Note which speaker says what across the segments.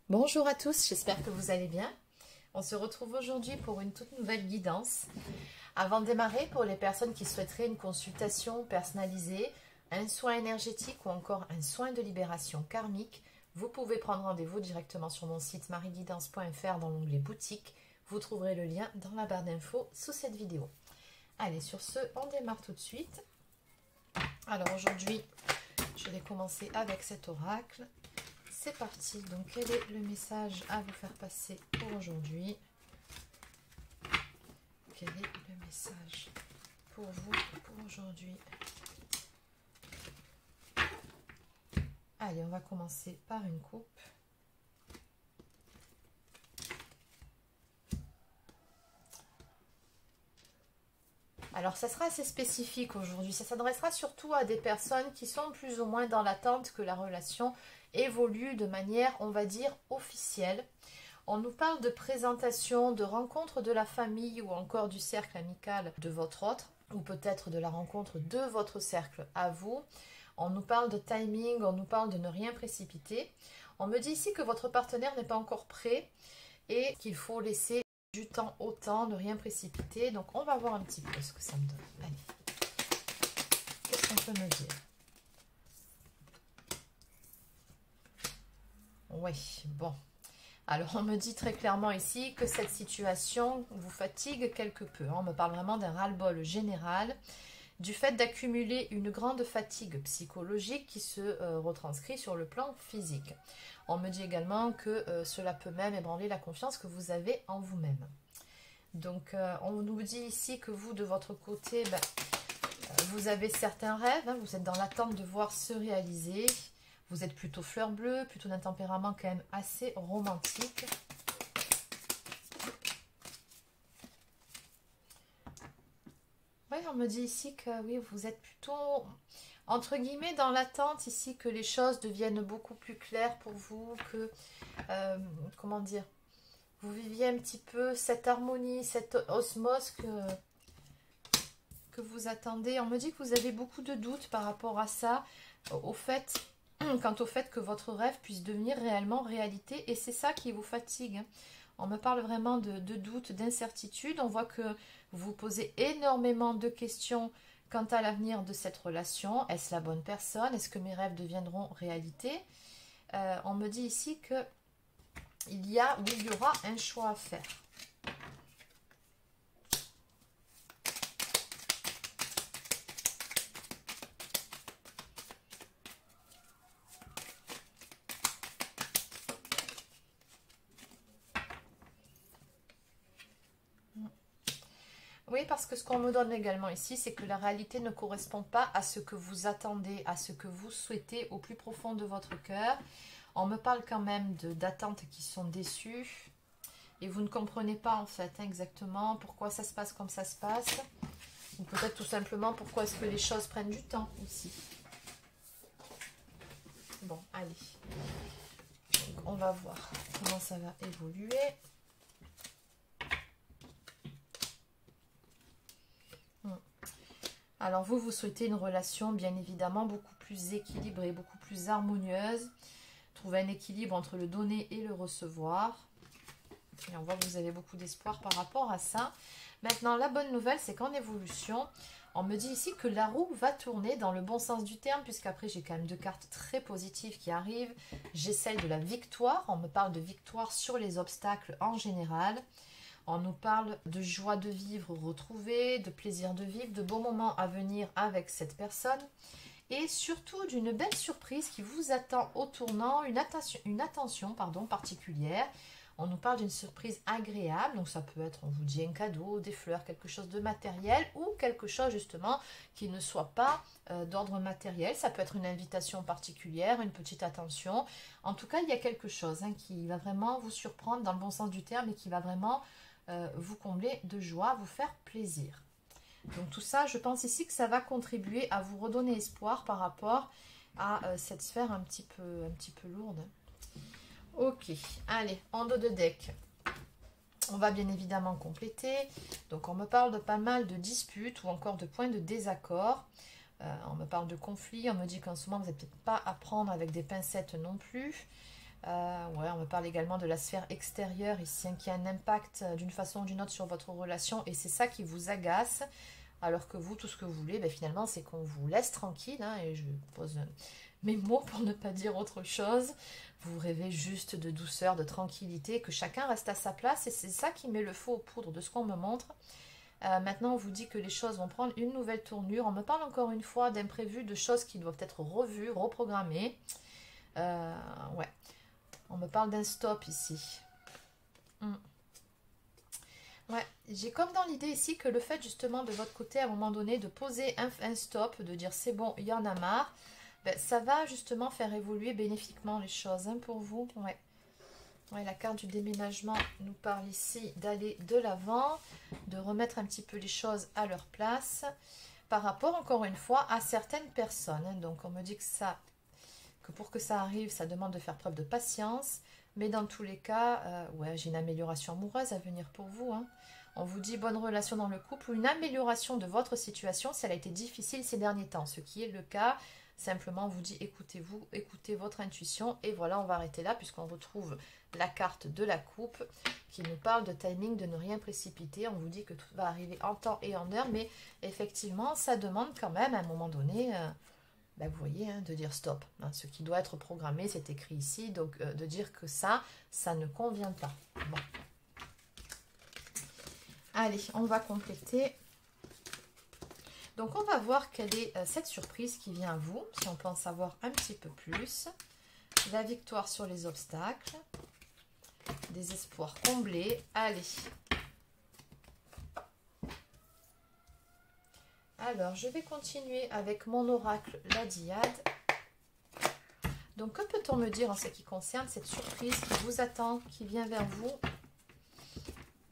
Speaker 1: Bonjour à tous, j'espère que vous allez bien. On se retrouve aujourd'hui pour une toute nouvelle guidance. Avant de démarrer, pour les personnes qui souhaiteraient une consultation personnalisée, un soin énergétique ou encore un soin de libération karmique, vous pouvez prendre rendez-vous directement sur mon site marieguidance.fr dans l'onglet boutique. Vous trouverez le lien dans la barre d'infos sous cette vidéo. Allez, sur ce, on démarre tout de suite. Alors aujourd'hui, je vais commencer avec cet oracle. C'est parti, donc quel est le message à vous faire passer pour aujourd'hui? Quel est le message pour vous pour aujourd'hui? Allez, on va commencer par une coupe. Alors, ça sera assez spécifique aujourd'hui. Ça s'adressera surtout à des personnes qui sont plus ou moins dans l'attente que la relation évolue de manière, on va dire, officielle. On nous parle de présentation, de rencontre de la famille ou encore du cercle amical de votre autre, ou peut-être de la rencontre de votre cercle à vous. On nous parle de timing, on nous parle de ne rien précipiter. On me dit ici que votre partenaire n'est pas encore prêt et qu'il faut laisser du temps au temps, ne rien précipiter. Donc on va voir un petit peu ce que ça me donne. Allez, qu'est-ce qu'on peut me dire? Oui, bon. Alors on me dit très clairement ici que cette situation vous fatigue quelque peu. On me parle vraiment d'un ras-le-bol général, du fait d'accumuler une grande fatigue psychologique qui se retranscrit sur le plan physique. On me dit également que cela peut même ébranler la confiance que vous avez en vous-même. Donc on nous dit ici que vous, de votre côté, vous avez certains rêves, hein, vous êtes dans l'attente de voir se réaliser. Vous êtes plutôt fleur bleue, plutôt d'un tempérament quand même assez romantique. Oui, on me dit ici que oui, vous êtes plutôt, entre guillemets, dans l'attente ici que les choses deviennent beaucoup plus claires pour vous, que, comment dire, vous viviez un petit peu cette harmonie, cette osmose que vous attendez. On me dit que vous avez beaucoup de doutes par rapport à ça, quant au fait que votre rêve puisse devenir réellement réalité, et c'est ça qui vous fatigue. On me parle vraiment de doutes, d'incertitudes. On voit que vous vous posez énormément de questions quant à l'avenir de cette relation. Est-ce la bonne personne? Est-ce que mes rêves deviendront réalité? On me dit ici que il y aura un choix à faire. Oui, parce que ce qu'on me donne également ici, c'est que la réalité ne correspond pas à ce que vous attendez, à ce que vous souhaitez au plus profond de votre cœur. On me parle quand même d'attentes qui sont déçues. Et vous ne comprenez pas en fait exactement pourquoi ça se passe comme ça se passe. Ou peut-être tout simplement pourquoi est-ce que les choses prennent du temps aussi. Bon, allez. Donc, on va voir comment ça va évoluer. Alors vous souhaitez une relation bien évidemment beaucoup plus équilibrée, beaucoup plus harmonieuse. Trouver un équilibre entre le donner et le recevoir. Et on voit que vous avez beaucoup d'espoir par rapport à ça. Maintenant, la bonne nouvelle, c'est qu'en évolution, on me dit ici que la roue va tourner dans le bon sens du terme, puisqu'après, j'ai quand même deux cartes très positives qui arrivent. J'ai celle de la victoire. On me parle de victoire sur les obstacles en général. On nous parle de joie de vivre retrouvée, de plaisir de vivre, de beaux moments à venir avec cette personne. Et surtout d'une belle surprise qui vous attend au tournant, une attention particulière. On nous parle d'une surprise agréable, donc ça peut être, on vous dit, un cadeau, des fleurs, quelque chose de matériel ou quelque chose justement qui ne soit pas d'ordre matériel. Ça peut être une invitation particulière, une petite attention. En tout cas, il y a quelque chose qui va vraiment vous surprendre dans le bon sens du terme et qui va vraiment vous combler de joie, vous faire plaisir. Donc tout ça, je pense ici que ça va contribuer à vous redonner espoir par rapport à cette sphère un petit peu lourde. Ok, allez, en dos de deck, on va bien évidemment compléter. Donc on me parle de pas mal de disputes ou encore de points de désaccord. On me parle de conflits, on me dit qu'en ce moment vous n'avez peut-être pas à prendre avec des pincettes non plus. Ouais, on me parle également de la sphère extérieure ici, hein, qui a un impact d'une façon ou d'une autre sur votre relation. Et c'est ça qui vous agace. Alors que vous, tout ce que vous voulez, ben, finalement, c'est qu'on vous laisse tranquille. Hein, et je pose mes mots pour ne pas dire autre chose. Vous rêvez juste de douceur, de tranquillité, que chacun reste à sa place. Et c'est ça qui met le feu aux poudres de ce qu'on me montre. Maintenant, on vous dit que les choses vont prendre une nouvelle tournure. On me parle encore une fois d'imprévus, de choses qui doivent être revues, reprogrammées. Ouais. On me parle d'un stop ici. Ouais, j'ai comme dans l'idée ici que le fait justement de votre côté à un moment donné de poser un stop, de dire c'est bon, il y en a marre, ben, ça va justement faire évoluer bénéfiquement les choses hein, pour vous. Ouais. Ouais, la carte du déménagement nous parle ici d'aller de l'avant, de remettre un petit peu les choses à leur place par rapport encore une fois à certaines personnes. Hein. Donc on me dit que pour que ça arrive, ça demande de faire preuve de patience. Mais dans tous les cas, ouais, j'ai une amélioration amoureuse à venir pour vous. Hein. On vous dit bonne relation dans le couple ou une amélioration de votre situation si elle a été difficile ces derniers temps. Ce qui est le cas, simplement on vous dit écoutez-vous, écoutez votre intuition. Et voilà, on va arrêter là puisqu'on retrouve la carte de la coupe qui nous parle de timing, de ne rien précipiter. On vous dit que tout va arriver en temps et en heure. Mais effectivement, ça demande quand même à un moment donné... Ben vous voyez, hein, de dire stop. Hein, ce qui doit être programmé, c'est écrit ici. Donc, de dire que ça ne convient pas. Bon. Allez, on va compléter. Donc, on va voir quelle est cette surprise qui vient à vous. Si on peut en savoir un petit peu plus. La victoire sur les obstacles. Des espoirs comblés. Allez. Alors, je vais continuer avec mon oracle, la Diade. Donc, que peut-on me dire en ce qui concerne cette surprise qui vous attend, qui vient vers vous?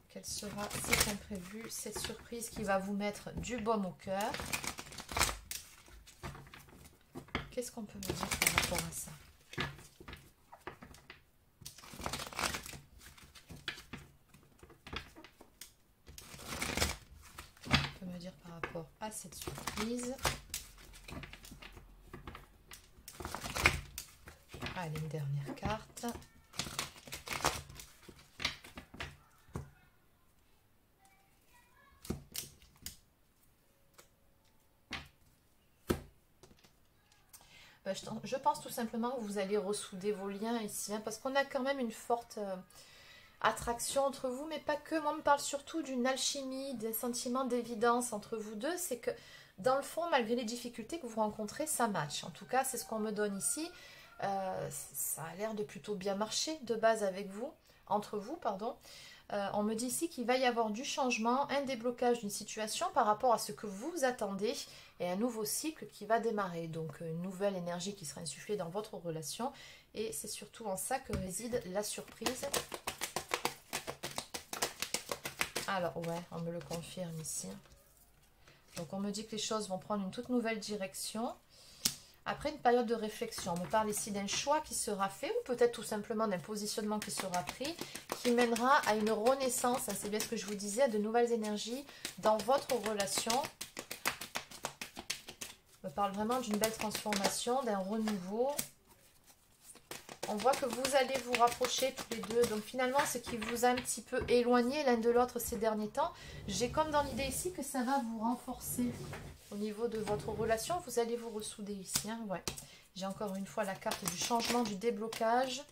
Speaker 1: Quel sera cet imprévu, cette surprise qui va vous mettre du baume au cœur? Qu'est-ce qu'on peut me dire par rapport à ça? On peut me dire par rapport à cette surprise? Allez, une dernière carte. Je pense tout simplement que vous allez ressouder vos liens ici, hein, parce qu'on a quand même une forte attraction entre vous, mais pas que. Moi, on me parle surtout d'une alchimie, d'un sentiment d'évidence entre vous deux. C'est que, dans le fond, malgré les difficultés que vous rencontrez, ça match. En tout cas, c'est ce qu'on me donne ici. Ça a l'air de plutôt bien marcher de base avec vous, entre vous, pardon. On me dit ici qu'il va y avoir du changement, un déblocage d'une situation par rapport à ce que vous attendez et un nouveau cycle qui va démarrer. Donc une nouvelle énergie qui sera insufflée dans votre relation et c'est surtout en ça que réside la surprise. Alors ouais, on me le confirme ici. Donc on me dit que les choses vont prendre une toute nouvelle direction. Après une période de réflexion, on me parle ici d'un choix qui sera fait ou peut-être tout simplement d'un positionnement qui sera pris qui mènera à une renaissance, hein, c'est bien ce que je vous disais, à de nouvelles énergies dans votre relation. On me parle vraiment d'une belle transformation, d'un renouveau. On voit que vous allez vous rapprocher tous les deux. Donc finalement, ce qui vous a un petit peu éloigné l'un de l'autre ces derniers temps, j'ai comme dans l'idée ici que ça va vous renforcer. Au niveau de votre relation, vous allez vous ressouder ici. Hein, ouais. J'ai encore une fois la carte du changement, du déblocage.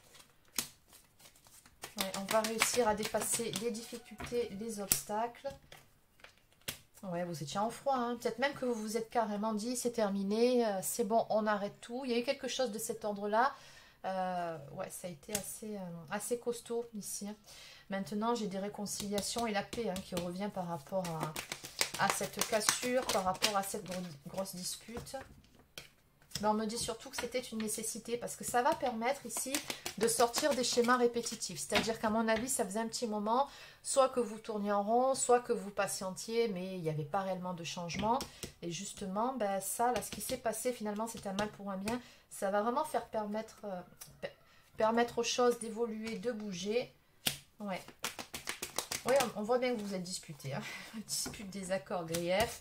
Speaker 1: Ouais, on va réussir à dépasser les difficultés, les obstacles. Ouais, vous étiez en froid. Hein. Peut-être même que vous vous êtes carrément dit, c'est terminé, c'est bon, on arrête tout. Il y a eu quelque chose de cet ordre-là. Ouais, ça a été assez costaud ici. Hein. Maintenant, j'ai des réconciliations et la paix hein, qui revient par rapport à cette cassure, par rapport à cette grosse dispute. Mais on me dit surtout que c'était une nécessité parce que ça va permettre ici de sortir des schémas répétitifs. C'est-à-dire qu'à mon avis, ça faisait un petit moment, soit que vous tourniez en rond, soit que vous patientiez, mais il n'y avait pas réellement de changement. Et justement, ben ça, là, ce qui s'est passé, finalement, c'est un mal pour un bien. Ça va vraiment faire permettre aux choses d'évoluer, de bouger. Ouais. Oui, on voit bien que vous êtes disputés. Hein. Dispute, désaccord, grief.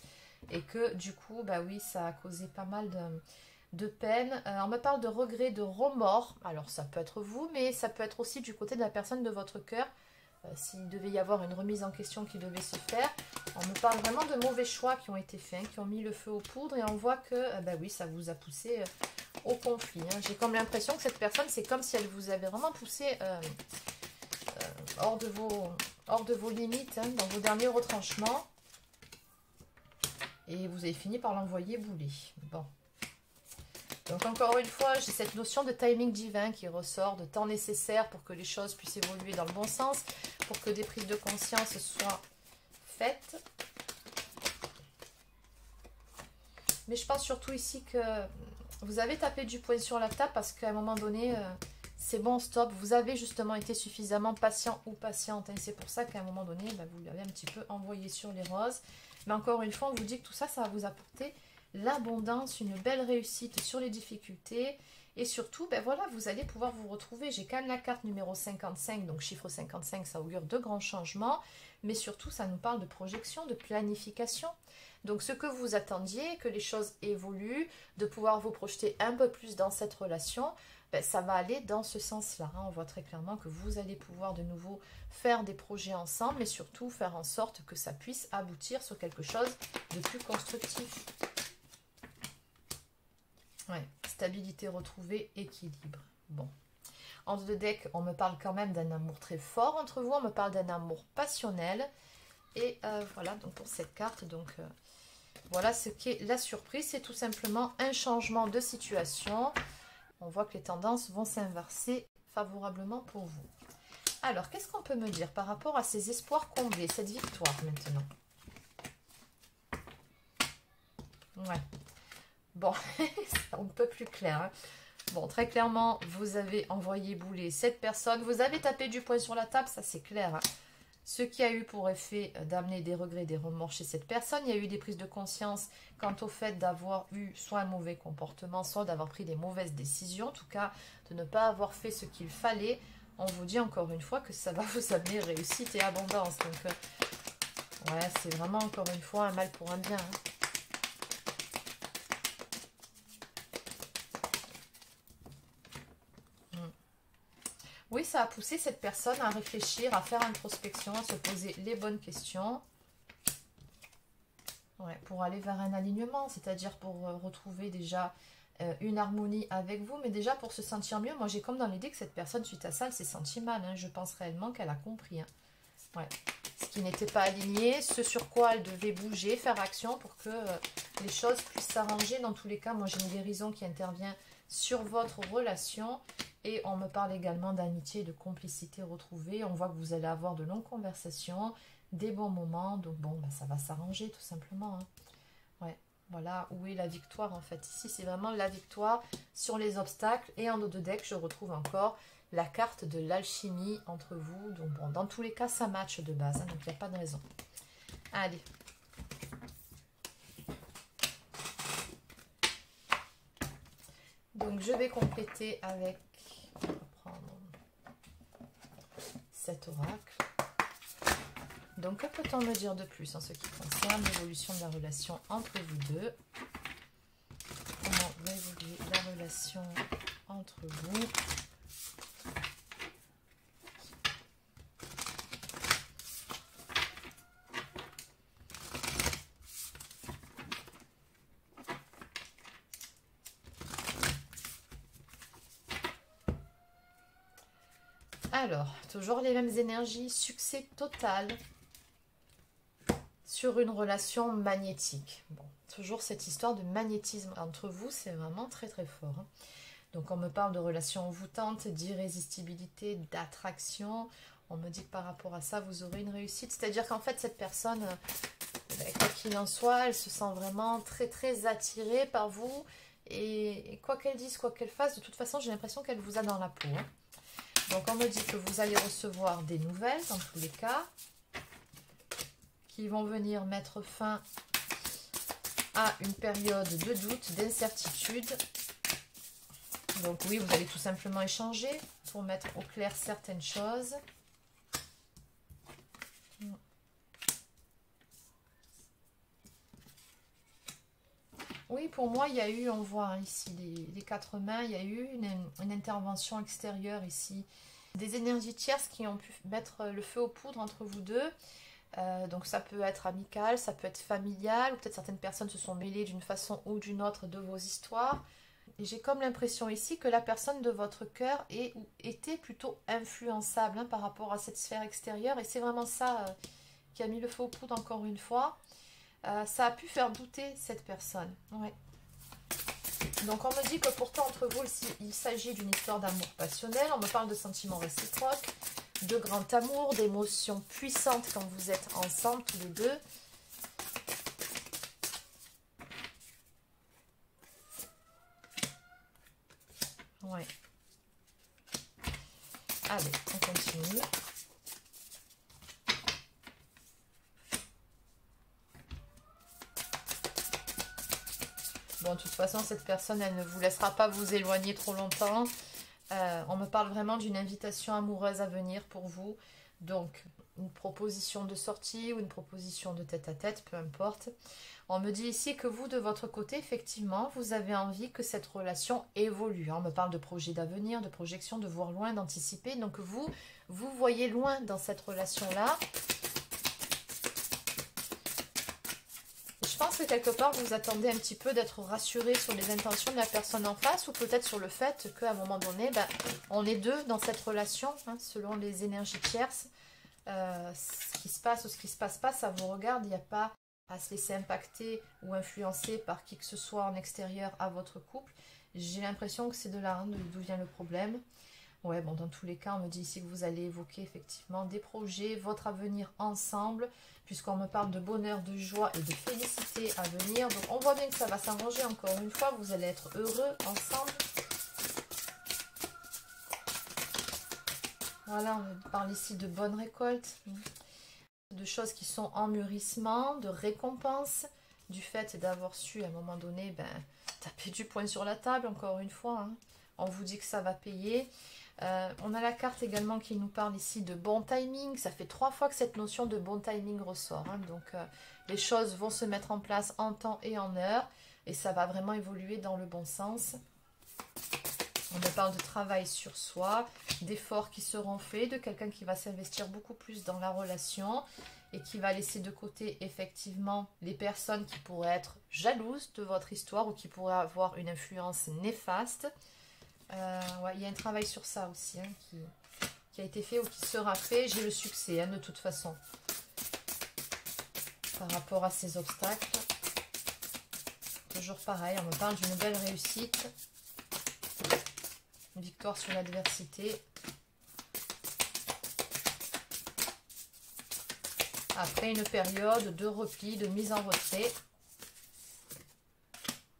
Speaker 1: Et que du coup, bah oui, ça a causé pas mal de peine. On me parle de regrets, de remords. Alors ça peut être vous, mais ça peut être aussi du côté de la personne de votre cœur. S'il devait y avoir une remise en question qui devait se faire. On me parle vraiment de mauvais choix qui ont été faits, qui ont mis le feu aux poudres. Et on voit que, ben oui, ça vous a poussé au conflit. Hein. J'ai comme l'impression que cette personne, c'est comme si elle vous avait vraiment poussé hors de vos limites, hein, dans vos derniers retranchements. Et vous avez fini par l'envoyer bouler. Bon. Donc encore une fois, j'ai cette notion de timing divin qui ressort, de temps nécessaire pour que les choses puissent évoluer dans le bon sens, pour que des prises de conscience soient faites. Mais je pense surtout ici que vous avez tapé du poing sur la table parce qu'à un moment donné, c'est bon, stop. Vous avez justement été suffisamment patient ou patiente. Hein. C'est pour ça qu'à un moment donné, ben, vous l'avez un petit peu envoyé sur les roses. Mais encore une fois, on vous dit que tout ça, ça va vous apporter l'abondance, une belle réussite sur les difficultés. Et surtout, ben voilà, vous allez pouvoir vous retrouver. J'ai quand même la carte numéro 55, donc chiffre 55, ça augure de grands changements. Mais surtout, ça nous parle de projection, de planification. Donc ce que vous attendiez, que les choses évoluent, de pouvoir vous projeter un peu plus dans cette relation, ben, ça va aller dans ce sens-là. Hein. On voit très clairement que vous allez pouvoir de nouveau faire des projets ensemble, mais surtout faire en sorte que ça puisse aboutir sur quelque chose de plus constructif. Ouais, stabilité retrouvée, équilibre. Bon. En deux decks, on me parle quand même d'un amour très fort entre vous. On me parle d'un amour passionnel. Et voilà, donc pour cette carte, donc voilà ce qu'est la surprise. C'est tout simplement un changement de situation. On voit que les tendances vont s'inverser favorablement pour vous. Alors, qu'est-ce qu'on peut me dire par rapport à ces espoirs comblés, cette victoire maintenant? Ouais. Bon, on ne peut plus clair. Hein. Bon, très clairement, vous avez envoyé bouler cette personne. Vous avez tapé du poing sur la table, ça c'est clair. Hein. Ce qui a eu pour effet d'amener des regrets, des remords chez cette personne. Il y a eu des prises de conscience quant au fait d'avoir eu soit un mauvais comportement, soit d'avoir pris des mauvaises décisions. En tout cas, de ne pas avoir fait ce qu'il fallait. On vous dit encore une fois que ça va vous amener réussite et abondance. Donc, ouais, c'est vraiment encore une fois un mal pour un bien. Hein. Oui, ça a poussé cette personne à réfléchir, à faire introspection, à se poser les bonnes questions. Ouais, pour aller vers un alignement, c'est-à-dire pour retrouver déjà une harmonie avec vous, mais déjà pour se sentir mieux. Moi, j'ai comme dans l'idée que cette personne, suite à ça, elle s'est sentie mal. Hein. Je pense réellement qu'elle a compris. Hein. Ouais. Ce qui n'était pas aligné, ce sur quoi elle devait bouger, faire action pour que les choses puissent s'arranger. Dans tous les cas, moi, j'ai une guérison qui intervient sur votre relation. Et on me parle également d'amitié et de complicité retrouvée. On voit que vous allez avoir de longues conversations, des bons moments. Donc bon, bah, ça va s'arranger tout simplement. Hein. Ouais, voilà où est la victoire en fait. Ici, c'est vraiment la victoire sur les obstacles. Et en haut de deck, je retrouve encore la carte de l'alchimie entre vous. Donc bon, dans tous les cas, ça match de base. Hein, donc il n'y a pas de raison. Allez. Donc je vais compléter avec... On va prendre cet oracle. Donc, que peut-on me dire de plus en ce qui concerne l'évolution de la relation entre vous deux? Comment va évoluer la relation entre vous? Alors, toujours les mêmes énergies, succès total sur une relation magnétique. Bon, toujours cette histoire de magnétisme entre vous, c'est vraiment très très fort. Hein. Donc on me parle de relation envoûtante, d'irrésistibilité, d'attraction. On me dit que par rapport à ça, vous aurez une réussite. C'est-à-dire qu'en fait, cette personne, quoi qu'il en soit, elle se sent vraiment très très attirée par vous. Et quoi qu'elle dise, quoi qu'elle fasse, de toute façon, j'ai l'impression qu'elle vous a dans la peau. Hein. Donc on me dit que vous allez recevoir des nouvelles dans tous les cas, qui vont venir mettre fin à une période de doute, d'incertitude. Donc oui, vous allez tout simplement échanger pour mettre au clair certaines choses. Oui, pour moi, il y a eu, on voit hein, ici les quatre mains, il y a eu une intervention extérieure ici. Des énergies tierces qui ont pu mettre le feu aux poudres entre vous deux. Donc ça peut être amical, ça peut être familial, ou peut-être certaines personnes se sont mêlées d'une façon ou d'une autre de vos histoires. Et j'ai comme l'impression ici que la personne de votre cœur est ou était plutôt influençable hein, par rapport à cette sphère extérieure. Et c'est vraiment ça qui a mis le feu aux poudres encore une fois. Ça a pu faire douter cette personne. Ouais. Donc on me dit que pourtant entre vous, il s'agit d'une histoire d'amour passionnel. On me parle de sentiments réciproques, de grand amour, d'émotions puissantes quand vous êtes ensemble tous les deux. Ouais. Allez, on continue. Bon, de toute façon, cette personne, elle ne vous laissera pas vous éloigner trop longtemps. On me parle vraiment d'une invitation amoureuse à venir pour vous. Donc, une proposition de sortie ou une proposition de tête-à-tête, peu importe. On me dit ici que vous, de votre côté, effectivement, vous avez envie que cette relation évolue. On me parle de projet d'avenir, de projection, de voir loin, d'anticiper. Donc, vous voyez loin dans cette relation-là. Je pense que quelque part, vous attendez un petit peu d'être rassuré sur les intentions de la personne en face ou peut-être sur le fait qu'à un moment donné, ben, on est deux dans cette relation, hein, selon les énergies tierces. Ce qui se passe ou ce qui ne se passe pas, ça vous regarde. Il n'y a pas à se laisser impacter ou influencer par qui que ce soit en extérieur à votre couple. J'ai l'impression que c'est de là hein, d'où vient le problème. Ouais, bon, dans tous les cas, on me dit ici que vous allez évoquer effectivement des projets, votre avenir ensemble, puisqu'on me parle de bonheur, de joie et de félicité à venir. Donc, on voit bien que ça va s'arranger encore une fois. Vous allez être heureux ensemble. Voilà, on parle ici de bonnes récoltes, de choses qui sont en mûrissement, de récompenses, du fait d'avoir su à un moment donné, ben, taper du poing sur la table, encore une fois. Hein. On vous dit que ça va payer. On a la carte également qui nous parle ici de bon timing. Ça fait 3 fois que cette notion de bon timing ressort. Hein. Donc, les choses vont se mettre en place en temps et en heure. Et ça va vraiment évoluer dans le bon sens. On me parle de travail sur soi, d'efforts qui seront faits, de quelqu'un qui va s'investir beaucoup plus dans la relation et qui va laisser de côté effectivement les personnes qui pourraient être jalouses de votre histoire ou qui pourraient avoir une influence néfaste. Ouais, il y a un travail sur ça aussi hein, qui a été fait ou qui sera fait. J'ai le succès hein, de toute façon par rapport à ces obstacles. Toujours pareil, on me parle d'une belle réussite. Une victoire sur l'adversité. Après une période de repli, de mise en retrait.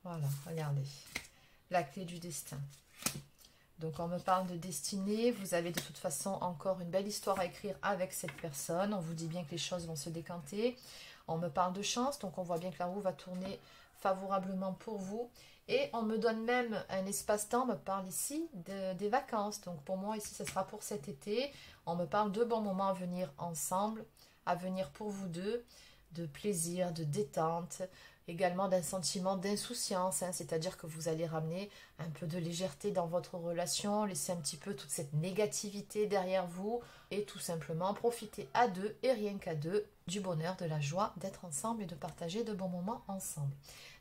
Speaker 1: Voilà, regardez. La clé du destin. Donc, on me parle de destinée. Vous avez de toute façon encore une belle histoire à écrire avec cette personne. On vous dit bien que les choses vont se décanter. On me parle de chance. Donc, on voit bien que la roue va tourner favorablement pour vous. Et on me donne même un espace-temps. On me parle ici des vacances. Donc, pour moi, ici, ce sera pour cet été. On me parle de bons moments à venir ensemble, à venir pour vous deux, de plaisir, de détente, également d'un sentiment d'insouciance, hein, c'est-à-dire que vous allez ramener un peu de légèreté dans votre relation, laisser un petit peu toute cette négativité derrière vous et tout simplement profiter à deux et rien qu'à deux du bonheur, de la joie d'être ensemble et de partager de bons moments ensemble.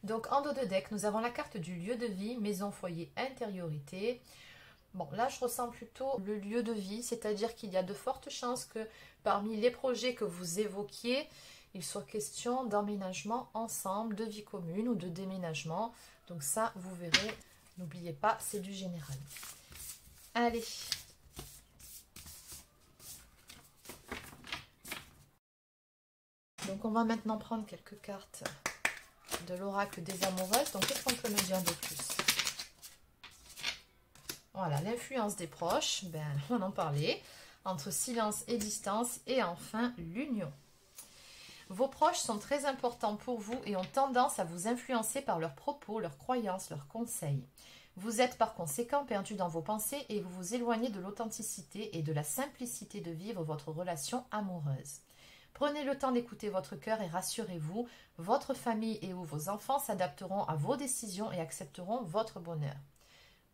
Speaker 1: Donc en dos de deck, nous avons la carte du lieu de vie, maison, foyer, intériorité. Bon, là, je ressens plutôt le lieu de vie, c'est-à-dire qu'il y a de fortes chances que parmi les projets que vous évoquiez, il soit question d'emménagement ensemble, de vie commune ou de déménagement. Donc ça, vous verrez, n'oubliez pas, c'est du général. Allez. Donc on va maintenant prendre quelques cartes de l'oracle des amoureuses. Donc qu'est-ce qu'on peut me dire de plus? Voilà, l'influence des proches, ben, on en parlait, entre silence et distance, et enfin l'union. Vos proches sont très importants pour vous et ont tendance à vous influencer par leurs propos, leurs croyances, leurs conseils. Vous êtes par conséquent perdu dans vos pensées et vous vous éloignez de l'authenticité et de la simplicité de vivre votre relation amoureuse. Prenez le temps d'écouter votre cœur et rassurez-vous, votre famille et ou vos enfants s'adapteront à vos décisions et accepteront votre bonheur.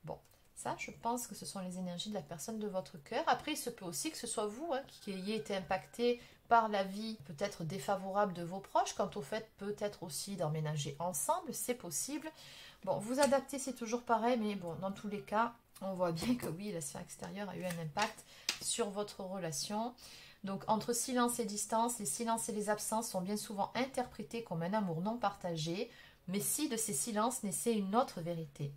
Speaker 1: Bon, ça, je pense que ce sont les énergies de la personne de votre cœur. Après, il se peut aussi que ce soit vous qui ayez été impacté par la vie peut-être défavorable de vos proches, quant au fait peut-être aussi d'emménager ensemble, c'est possible. Bon, vous adapter, c'est toujours pareil, mais bon, dans tous les cas, on voit bien que oui, la sphère extérieure a eu un impact sur votre relation. Donc, entre silence et distance, les silences et les absences sont bien souvent interprétés comme un amour non partagé, mais si de ces silences naissait une autre vérité.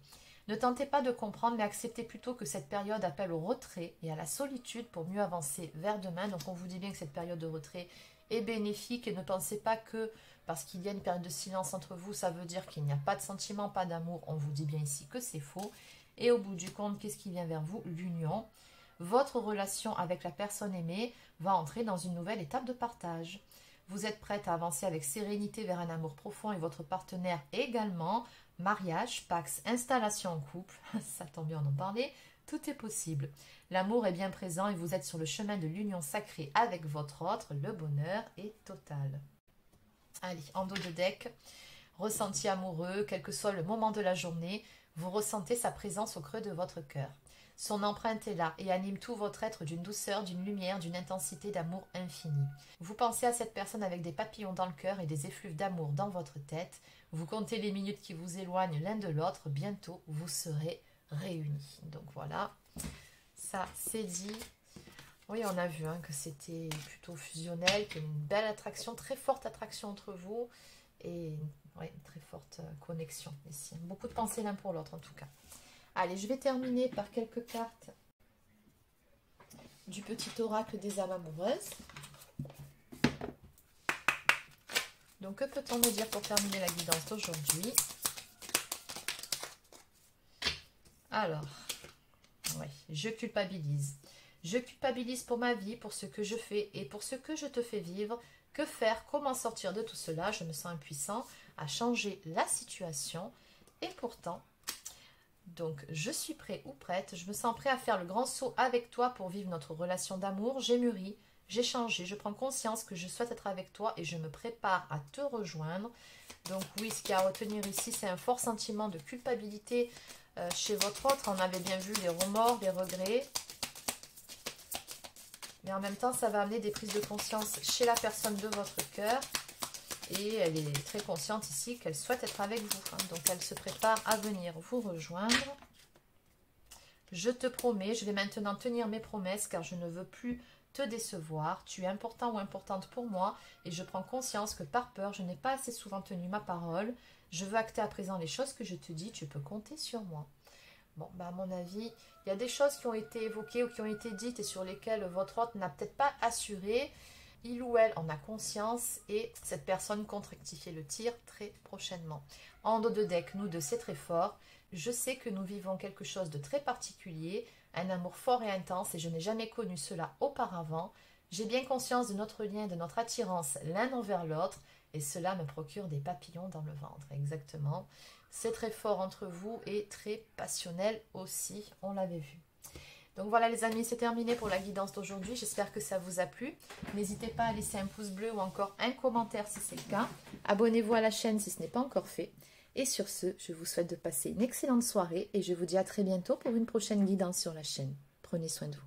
Speaker 1: Ne tentez pas de comprendre, mais acceptez plutôt que cette période appelle au retrait et à la solitude pour mieux avancer vers demain. Donc, on vous dit bien que cette période de retrait est bénéfique et ne pensez pas que parce qu'il y a une période de silence entre vous, ça veut dire qu'il n'y a pas de sentiment, pas d'amour. On vous dit bien ici que c'est faux. Et au bout du compte, qu'est-ce qui vient vers vous? L'union. Votre relation avec la personne aimée va entrer dans une nouvelle étape de partage. Vous êtes prête à avancer avec sérénité vers un amour profond et votre partenaire également. Mariage, pax, installation en couple, ça tombe bien d'en parler, tout est possible. L'amour est bien présent et vous êtes sur le chemin de l'union sacrée avec votre autre, le bonheur est total. Allez, en dos de deck, ressenti amoureux, quel que soit le moment de la journée, vous ressentez sa présence au creux de votre cœur. Son empreinte est là et anime tout votre être d'une douceur, d'une lumière, d'une intensité d'amour infini. Vous pensez à cette personne avec des papillons dans le cœur et des effluves d'amour dans votre tête. Vous comptez les minutes qui vous éloignent l'un de l'autre. Bientôt, vous serez réunis. Donc voilà, ça c'est dit. Oui, on a vu que c'était plutôt fusionnel, qu'il y a une belle attraction, très forte attraction entre vous. Et ouais, une très forte connexion ici. Beaucoup de pensées l'un pour l'autre en tout cas. Allez, je vais terminer par quelques cartes du petit oracle des âmes amoureuses. Donc, que peut-on nous dire pour terminer la guidance d'aujourd'hui? Alors, ouais, je culpabilise. Je culpabilise pour ma vie, pour ce que je fais et pour ce que je te fais vivre. Que faire? Comment sortir de tout cela? Je me sens impuissant à changer la situation. Et pourtant, donc je suis prêt ou prête. Je me sens prêt à faire le grand saut avec toi pour vivre notre relation d'amour. J'ai mûri. J'ai changé, je prends conscience que je souhaite être avec toi et je me prépare à te rejoindre. Donc oui, ce qu'il y a à retenir ici, c'est un fort sentiment de culpabilité chez votre autre. On avait bien vu les remords, les regrets. Mais en même temps, ça va amener des prises de conscience chez la personne de votre cœur. Et elle est très consciente ici qu'elle souhaite être avec vous. Donc elle se prépare à venir vous rejoindre. Je te promets, je vais maintenant tenir mes promesses car je ne veux plus te décevoir, tu es important ou importante pour moi et je prends conscience que par peur, je n'ai pas assez souvent tenu ma parole. Je veux acter à présent les choses que je te dis, tu peux compter sur moi. Bon, à mon avis, il y a des choses qui ont été évoquées ou qui ont été dites et sur lesquelles votre hôte n'a peut-être pas assuré. Il ou elle en a conscience et cette personne compte rectifier le tir très prochainement. En dos de deck, nous deux, c'est très fort. Je sais que nous vivons quelque chose de très particulier, un amour fort et intense et je n'ai jamais connu cela auparavant. J'ai bien conscience de notre lien, de notre attirance l'un envers l'autre et cela me procure des papillons dans le ventre. Exactement. C'est très fort entre vous et très passionnel aussi, on l'avait vu. Donc voilà les amis, c'est terminé pour la guidance d'aujourd'hui. J'espère que ça vous a plu. N'hésitez pas à laisser un pouce bleu ou encore un commentaire si c'est le cas. Abonnez-vous à la chaîne si ce n'est pas encore fait. Et sur ce, je vous souhaite de passer une excellente soirée et je vous dis à très bientôt pour une prochaine guidance sur la chaîne. Prenez soin de vous.